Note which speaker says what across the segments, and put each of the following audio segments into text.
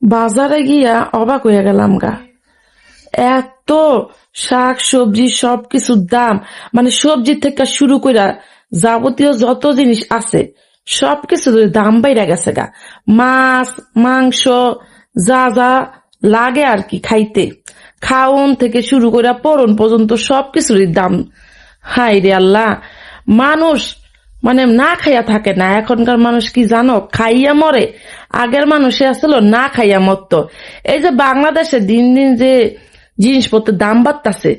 Speaker 1: বাজারে গিয়া অবাক হয়ে গেলাম গা। এত শাক সবজি সবকিছুর দাম, মানে সবজি থেকে শুরু করে যাবতীয় যত জিনিস আছে সবকিছুর দাম বাইরে গেছে গা। মাছ মাংস যা যা লাগে আর কি খাইতে, খাওন থেকে শুরু করে পরন পর্যন্ত সবকিছুরই দাম। হাই রে আল্লাহ, মানুষ মানে না খাইয়া থাকে না। এখনকার মানুষ কি জানো, খাইয়া মরে। আগের মানুষে আসলে না খাইয়া মরতো। এই যে বাংলাদেশে দিন দিন যে জিনিসপত্রের দাম বাড়তাছে,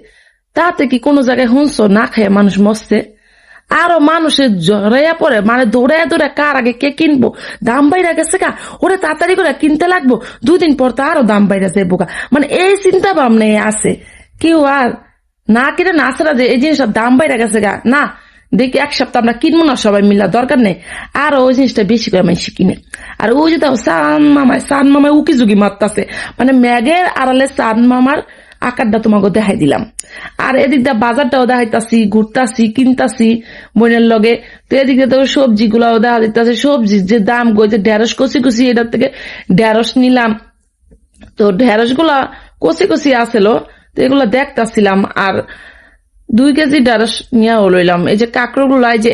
Speaker 1: তাতে কি কোনো জায়গায় শুনছো না খাইয়া মানুষ মরছে? আরো মানুষের জড়াইয়া পড়ে, মানে দৌড়াইয়া দৌড়ায় কার আগে কে কিনবো, দাম বাইরা গেছে গা, ওরে তাড়াতাড়ি করে কিনতে লাগবো, 2 দিন পর তো আরো দাম বাইরা যাবো গা। মানে এই চিন্তা ভাবনা আছে। কেউ আর না কিনে না আসে না যে এই জিনিসটার দাম বাইরা গেছে গা, না দেখি এক সপ্তাহ আমরা কিনবো না, সবাই মিলা দরকার নেই। আর ওই জিনিসটা বেশি করে মানুষ কিনে। আর ওই যে সান মামায় উকি ঝুঁকি মারতাছে, মানে ম্যাগের আড়ালে সান মামার আকারটা তোমাকে দেখাই দিলাম। আর এদিক দিয়ে বাজারটাও দেখাইতাছি, ঘুরতাছি, কিনতাছি বোনের লগে। তো এদিক দিয়ে তো সবজি গুলাও দেখা দিতেছে, সবজির যে দাম গো, যে ঢেঁড়স কষি কষি, এটার থেকে ঢেঁড়স নিলাম। তো ঢেঁড়স গুলা কষি কষি আসলো, তো এগুলা দেখতাছিলাম। আর 2 কেজি ঢেঁড়স নিয়েও লইলাম। এই যে কাঁকরোল গুলা যে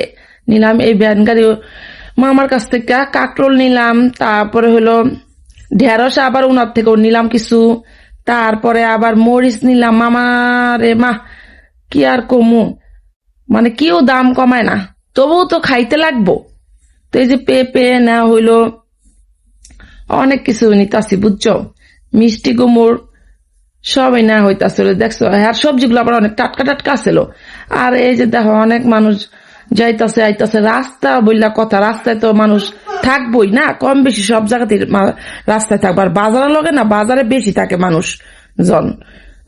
Speaker 1: নিলাম, এই ভ্যান গাড়ি মামার কাছ থেকে কাঁকরোল নিলাম। তারপরে হলো ঢেঁড়স আবার ওনার থেকেও নিলাম কিছু। তারপরে আবার মরিচ নিলাম। মামারে মা, কি আর কমু, মানে কেউ দাম কমায় না, তবুও তো খাইতে লাগবো। তো এই যে পেঁপে নেওয়া হইলো, অনেক কিছু নিতাছি বুঝছো, মিষ্টি কুমড় সবাই না হইতাছিল দেখছো। আর সবজিগুলো আবার অনেক টাটকা টাটকা ছিল। আর এই যে দেখো অনেক মানুষ যাইতাছে আইতাছে, রাস্তা বললা কথা, রাস্তায় তো মানুষ থাকবোই না, কম বেশি সব জায়গাতে রাস্তায় থাকবো। আর বাজারের লগে না, বাজারে বেশি থাকে মানুষ জন।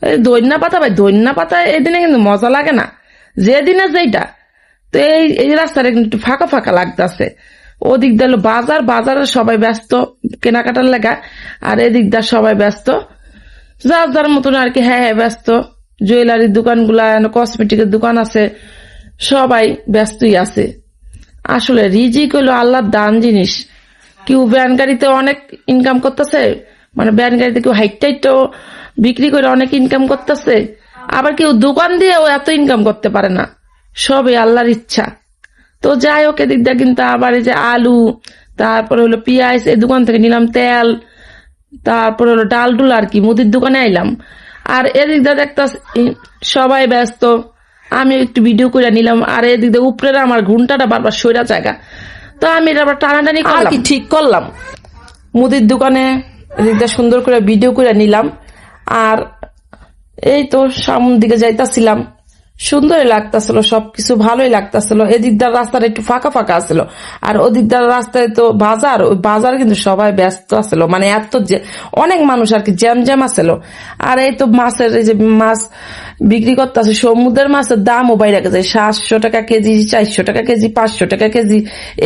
Speaker 1: এই দৈন্যা পাতা ভাই, দৈন্যা পাতা এদিনে কিন্তু মজা লাগে না, যেদিনে যেটা। তো এই রাস্তাটা কিন্তু একটু ফাঁকা ফাঁকা লাগতেছে। ওদিক দিল বাজার, বাজারে সবাই ব্যস্ত কেনাকাটার লাগা। আর এদিক দা সবাই ব্যস্ত যার যার মতন আর কি। হ্যাঁ ব্যস্ত। জুয়েলারির দোকান গুলা, কসমেটিকের দোকান আছে, সবাই ব্যস্তই আছে। আসলে রিজিক হলো আল্লাহর দান জিনিস। কেউ ভ্যান গাড়িতে অনেক ইনকাম করতেছে, মানে ভ্যান গাড়িতে কেউ হাইটটাইটও বিক্রি করে অনেক ইনকাম করতেছে। আবার কেউ দোকান দিয়েও এত ইনকাম করতে পারে না। সবই আল্লাহর ইচ্ছা। তো যাই হোক, এদিক দিয়ে কিন্তু আবার এই যে আলু, তারপরে হলো পেঁয়াজ, এই দোকান থেকে নিলাম তেল, তারপর হলো ডাল ডুল আর কি মুদির দোকানে আইলাম। আর এদিক দিয়ে দেখতাছি সবাই ব্যস্ত, আমি একটু ভিডিও করে নিলাম। আর এদিক দিয়ে উপরে আমার ঘুমটাটা বারবার সইরা জায়গা, তো আমি এটা আবার টানাটানি আর কি ঠিক করলাম মুদির দোকানে। এদিক দিয়ে সুন্দর করে ভিডিও করে নিলাম। আর এই তো সামনের দিকে যাইতাছিলাম, সুন্দরই লাগতাছিল, সবকিছু ভালোই লাগতাছিল। এদিকদার রাস্তাটা একটু ফাঁকা ফাঁকা আছিল। আর ওদিকদার রাস্তায় তো বাজার, ওই বাজার কিন্তু সবাই ব্যস্ত আছিল, মানে এত অনেক মানুষ আর কি, জ্যাম জ্যাম আছিল। আর এই তো মাছের, এই যে মাছ বিক্রি করতেছে, সমুদ্রের মাছের দামও বাইরে গেছে, 700 টাকা কেজি, 400 টাকা কেজি, 500 টাকা কেজি।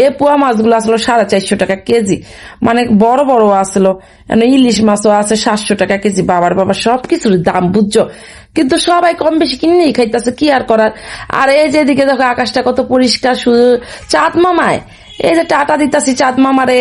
Speaker 1: এ পোয়া মাছগুলো আসলো 450 টাকা কেজি, মানে বড় বড় আসলো। ইলিশ মাছও আছে 700 টাকা কেজি। বাবার বাবা সবকিছুর দাম বুঝছো, কিন্তু সবাই কম বেশি কিনেই খাইতেছে, কি আর করার। আর এই যে এদিকে দেখো আকাশটা কত পরিষ্কার, শুধু চাঁদ মামায় এই যে টাটা দিতাছি চাঁদ মামারে।